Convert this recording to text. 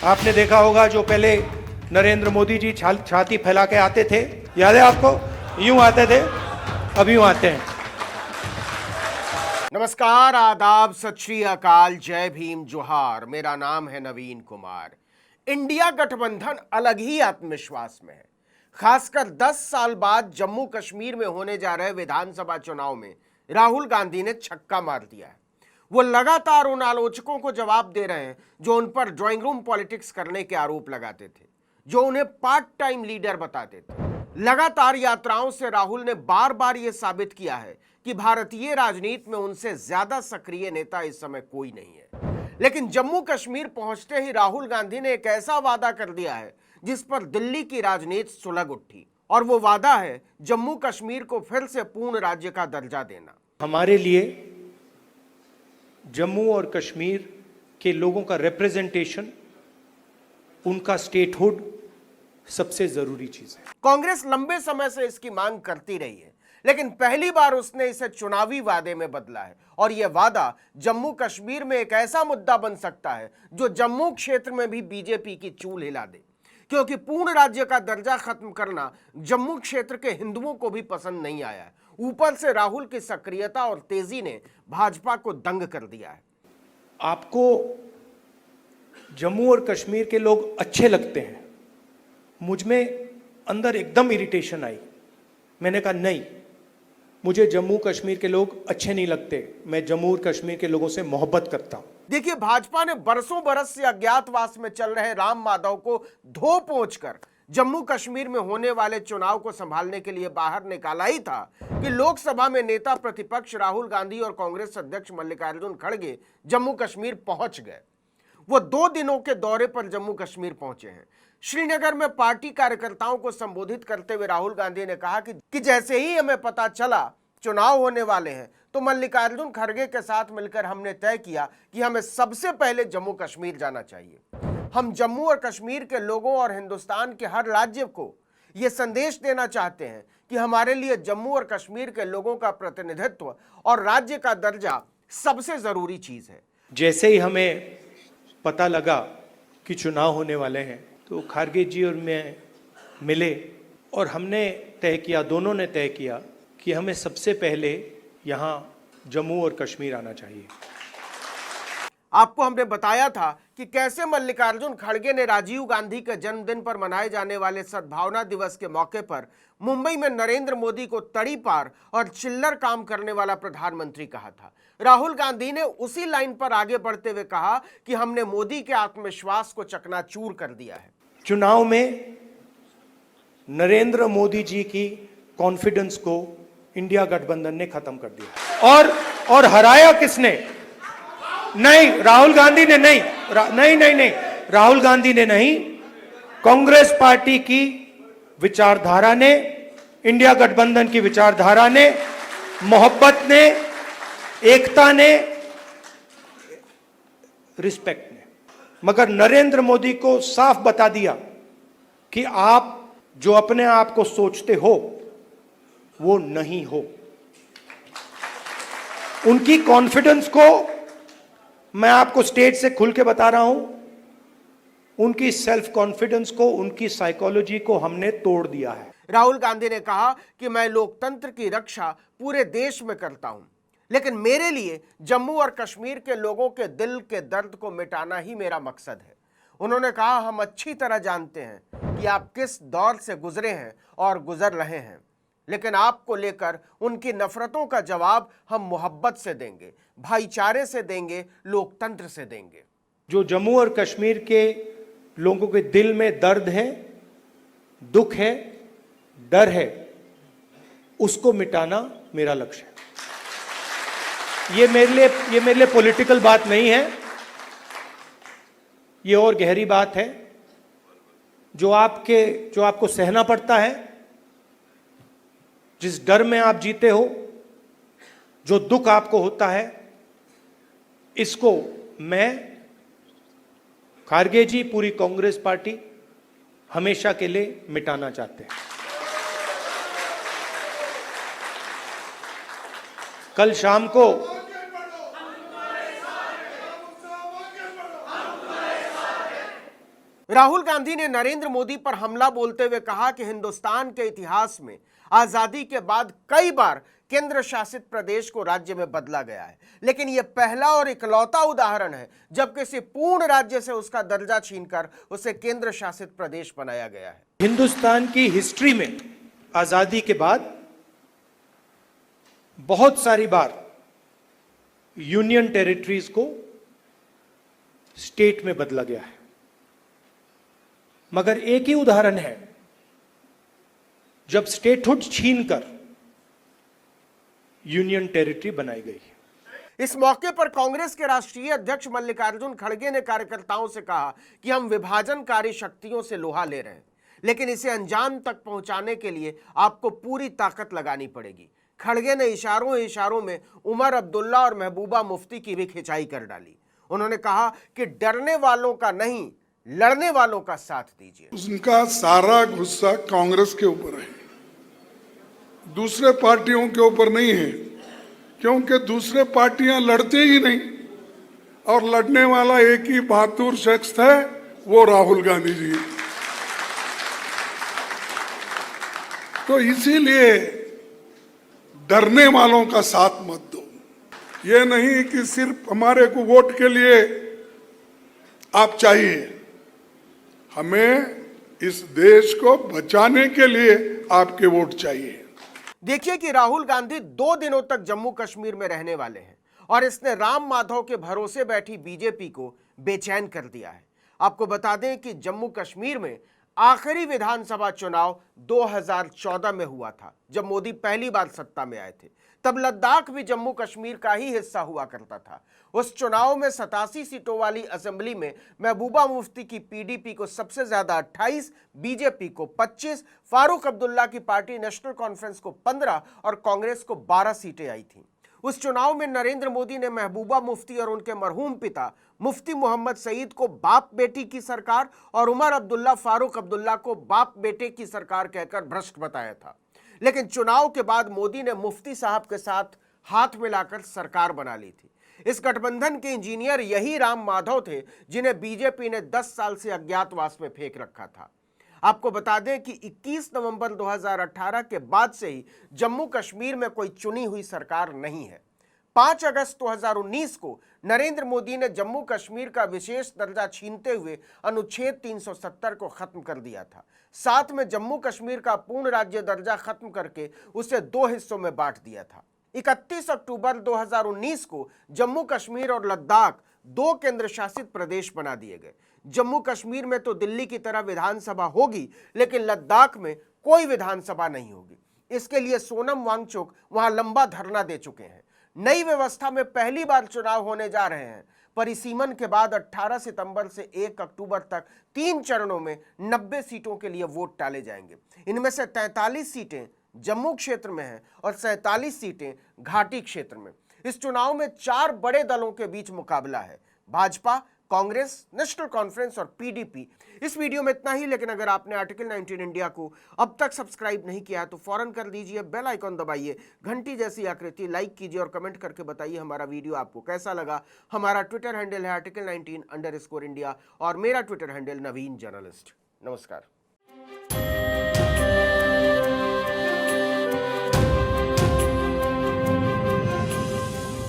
आपने देखा होगा जो पहले नरेंद्र मोदी जी छाती फैला के आते थे, याद है आपको? यूं आते थे, अब यूं आते हैं। नमस्कार, आदाब, सत श्री अकाल, जय भीम, जोहार। मेरा नाम है नवीन कुमार। इंडिया गठबंधन अलग ही आत्मविश्वास में है। खासकर 10 साल बाद जम्मू कश्मीर में होने जा रहे विधानसभा चुनाव में राहुल गांधी ने छक्का मार दिया है। वो लगातार उन आलोचकों को जवाब दे रहे हैं जो उन पर ड्राइंग रूम पॉलिटिक्स करने के आरोप लगाते थे, जो उन्हें पार्ट टाइम लीडर बताते थे। लगातार यात्राओं से राहुल ने बार बार यह साबित किया है कि भारतीय राजनीति में उनसे ज्यादा सक्रिय नेता इस समय कोई नहीं है। लेकिन जम्मू कश्मीर पहुंचते ही राहुल गांधी ने एक ऐसा वादा कर दिया है जिस पर दिल्ली की राजनीति सुलग उठी, और वो वादा है जम्मू कश्मीर को फिर से पूर्ण राज्य का दर्जा देना। हमारे लिए जम्मू और कश्मीर के लोगों का रिप्रेजेंटेशन, उनका स्टेटहुड सबसे जरूरी चीज है। कांग्रेस लंबे समय से इसकी मांग करती रही है, लेकिन पहली बार उसने इसे चुनावी वादे में बदला है। और यह वादा जम्मू कश्मीर में एक ऐसा मुद्दा बन सकता है जो जम्मू क्षेत्र में भी बीजेपी की चूल हिला दे, क्योंकि पूर्ण राज्य का दर्जा खत्म करना जम्मू क्षेत्र के हिंदुओं को भी पसंद नहीं आया है। ऊपर से राहुल की सक्रियता और तेजी ने भाजपा को दंग कर दिया है। आपको जम्मू और कश्मीर के लोग अच्छे लगते हैं, मुझ में अंदर एकदम इरिटेशन आई। मैंने कहा नहीं, मुझे जम्मू कश्मीर के लोग अच्छे नहीं लगते, मैं जम्मू और कश्मीर के लोगों से मोहब्बत करता हूं। देखिए, भाजपा ने बरसों बरस से अज्ञातवास में चल रहे राम माधव को धो पोंछ कर जम्मू कश्मीर में होने वाले चुनाव को संभालने के लिए बाहर निकाला ही था कि लोकसभा में नेता प्रतिपक्ष राहुल गांधी और कांग्रेस अध्यक्ष मल्लिकार्जुन खड़गे जम्मू कश्मीर पहुंच गए। वो 2 दिनों के दौरे पर जम्मू कश्मीर पहुंचे हैं। श्रीनगर में पार्टी कार्यकर्ताओं को संबोधित करते हुए राहुल गांधी ने कहा कि जैसे ही हमें पता चला चुनाव होने वाले हैं तो मल्लिकार्जुन खड़गे के साथ मिलकर हमने तय किया कि हमें सबसे पहले जम्मू कश्मीर जाना चाहिए। हम जम्मू और कश्मीर के लोगों और हिंदुस्तान के हर राज्य को यह संदेश देना चाहते हैं कि हमारे लिए जम्मू और कश्मीर के लोगों का प्रतिनिधित्व और राज्य का दर्जा सबसे जरूरी चीज है। जैसे ही हमें पता लगा कि चुनाव होने वाले हैं तो खारगे जी और मैं मिले और हमने तय किया, दोनों ने तय किया कि हमें सबसे पहले यहाँ जम्मू और कश्मीर आना चाहिए। आपको हमने बताया था कि कैसे मल्लिकार्जुन खड़गे ने राजीव गांधी के जन्मदिन पर मनाए जाने वाले सद्भावना दिवस के मौके पर मुंबई में नरेंद्र मोदी को तड़ी पार और चिल्लर काम करने वाला प्रधानमंत्री कहा था। राहुल गांधी ने उसी लाइन पर आगे बढ़ते हुए कहा कि हमने मोदी के आत्मविश्वास को चकनाचूर कर दिया है। चुनाव में नरेंद्र मोदी जी की कॉन्फिडेंस को इंडिया गठबंधन ने खत्म कर दिया। और हराया किसने? नहीं, राहुल गांधी ने नहीं, नहीं, राहुल गांधी ने नहीं, कांग्रेस पार्टी की विचारधारा ने, इंडिया गठबंधन की विचारधारा ने, मोहब्बत ने, एकता ने, रिस्पेक्ट ने। मगर नरेंद्र मोदी को साफ बता दिया कि आप जो अपने आप को सोचते हो वो नहीं हो। उनकी कॉन्फिडेंस को मैं आपको स्टेज से खुल के बता रहा हूं, उनकी सेल्फ कॉन्फिडेंस को, उनकी साइकोलॉजी को हमने तोड़ दिया है। राहुल गांधी ने कहा कि मैं लोकतंत्र की रक्षा पूरे देश में करता हूं, लेकिन मेरे लिए जम्मू और कश्मीर के लोगों के दिल के दर्द को मिटाना ही मेरा मकसद है। उन्होंने कहा, हम अच्छी तरह जानते हैं कि आप किस दौर से गुजरे हैं और गुजर रहे हैं, लेकिन आपको लेकर उनकी नफरतों का जवाब हम मोहब्बत से देंगे, भाईचारे से देंगे, लोकतंत्र से देंगे। जो जम्मू और कश्मीर के लोगों के दिल में दर्द है, दुख है, डर है, उसको मिटाना मेरा लक्ष्य है। ये मेरे लिए पॉलिटिकल बात नहीं है, ये और गहरी बात है जो आपको सहना पड़ता है, जिस डर में आप जीते हो, जो दुख आपको होता है, इसको मैं, खारगे जी, पूरी कांग्रेस पार्टी हमेशा के लिए मिटाना चाहते हैं। कल शाम को राहुल गांधी ने नरेंद्र मोदी पर हमला बोलते हुए कहा कि हिंदुस्तान के इतिहास में आजादी के बाद कई बार केंद्र शासित प्रदेश को राज्य में बदला गया है, लेकिन यह पहला और इकलौता उदाहरण है जब किसी पूर्ण राज्य से उसका दर्जा छीनकर उसे केंद्र शासित प्रदेश बनाया गया है। हिंदुस्तान की हिस्ट्री में आजादी के बाद बहुत सारी बार यूनियन टेरिटरीज को स्टेट में बदला गया है, मगर एक ही उदाहरण है जब स्टेटहुड छीनकर यूनियन टेरिटरी बनाई गई। इस मौके पर कांग्रेस के राष्ट्रीय अध्यक्ष मल्लिकार्जुन खड़गे ने कार्यकर्ताओं से कहा कि हम विभाजनकारी शक्तियों से लोहा ले रहे हैं, लेकिन इसे अंजाम तक पहुंचाने के लिए आपको पूरी ताकत लगानी पड़ेगी। खड़गे ने इशारों में उमर अब्दुल्ला और महबूबा मुफ्ती की भी खिंचाई कर डाली। उन्होंने कहा कि डरने वालों का नहीं, लड़ने वालों का साथ दीजिए। उनका सारा गुस्सा कांग्रेस के ऊपर है, दूसरे पार्टियों के ऊपर नहीं है, क्योंकि दूसरे पार्टियां लड़ते ही नहीं और लड़ने वाला एक ही बहादुर शख्स है, वो राहुल गांधी जी। तो इसीलिए डरने वालों का साथ मत दो। ये नहीं कि सिर्फ हमारे को वोट के लिए आप चाहिए, हमें इस देश को बचाने के लिए आपके वोट चाहिए। देखिए कि राहुल गांधी 2 दिनों तक जम्मू कश्मीर में रहने वाले हैं और इसने राम माधव के भरोसे बैठी बीजेपी को बेचैन कर दिया है। आपको बता दें कि जम्मू कश्मीर में आखिरी विधानसभा चुनाव 2014 में हुआ था, जब मोदी पहली बार सत्ता में आए थे। तब लद्दाख भी जम्मू कश्मीर का ही हिस्सा हुआ करता था। उस चुनाव में 87 सीटों वाली असेंबली में महबूबा मुफ्ती की पीडीपी को सबसे ज्यादा 28, बीजेपी को 25, फारूक अब्दुल्ला की पार्टी नेशनल कॉन्फ्रेंस को 15 और कांग्रेस को 12 सीटें आई थीं। उस चुनाव में नरेंद्र मोदी ने महबूबा मुफ्ती और उनके मरहूम पिता मुफ्ती मोहम्मद सईद को बाप बेटी की सरकार और उमर अब्दुल्ला फारूक अब्दुल्ला को बाप बेटे की सरकार कहकर भ्रष्ट बताया था। लेकिन चुनाव के बाद मोदी ने मुफ्ती साहब के साथ हाथ मिलाकर सरकार बना ली थी। इस गठबंधन के इंजीनियर यही राम माधव थे जिन्हें बीजेपी ने 10 साल से अज्ञातवास में फेंक रखा था। आपको बता दें कि 21 नवंबर 2018 के बाद से ही जम्मू कश्मीर में कोई चुनी हुई सरकार नहीं है। 5 अगस्त 2019 को नरेंद्र मोदी ने जम्मू कश्मीर का विशेष दर्जा छीनते हुए अनुच्छेद 370 को खत्म कर दिया था। साथ में जम्मू कश्मीर का पूर्ण राज्य दर्जा खत्म करके उसे 2 हिस्सों में बांट दिया था। 31 अक्टूबर 2019 को जम्मू कश्मीर और लद्दाख 2 केंद्र शासित प्रदेश बना दिए गए। जम्मू कश्मीर में तो दिल्ली की तरह विधानसभा होगी, लेकिन लद्दाख में कोई विधानसभा नहीं होगी। इसके लिए सोनम वांगचुक वहां लंबा धरना दे चुके हैं। नई व्यवस्था में पहली बार चुनाव होने जा रहे हैं। परिसीमन के बाद 18 सितंबर से 1 अक्टूबर तक 3 चरणों में 90 सीटों के लिए वोट डाले जाएंगे। इनमें से 43 सीटें जम्मू क्षेत्र में हैं और 47 सीटें घाटी क्षेत्र में। इस चुनाव में 4 बड़े दलों के बीच मुकाबला है, भाजपा, कांग्रेस, नेशनल कॉन्फ्रेंस और पीडीपी। इस वीडियो में इतना ही, लेकिन अगर आपने आर्टिकल 19 इंडिया को अब तक सब्सक्राइब नहीं किया है तो फौरन कर दीजिए, बेल आइकॉन दबाइए, घंटी जैसी आकृति लाइक कीजिए और कमेंट करके बताइए हमारा वीडियो आपको कैसा लगा। हमारा ट्विटर हैंडल है article19_India और मेरा ट्विटर हैंडल नवीन जर्नलिस्ट। नमस्कार।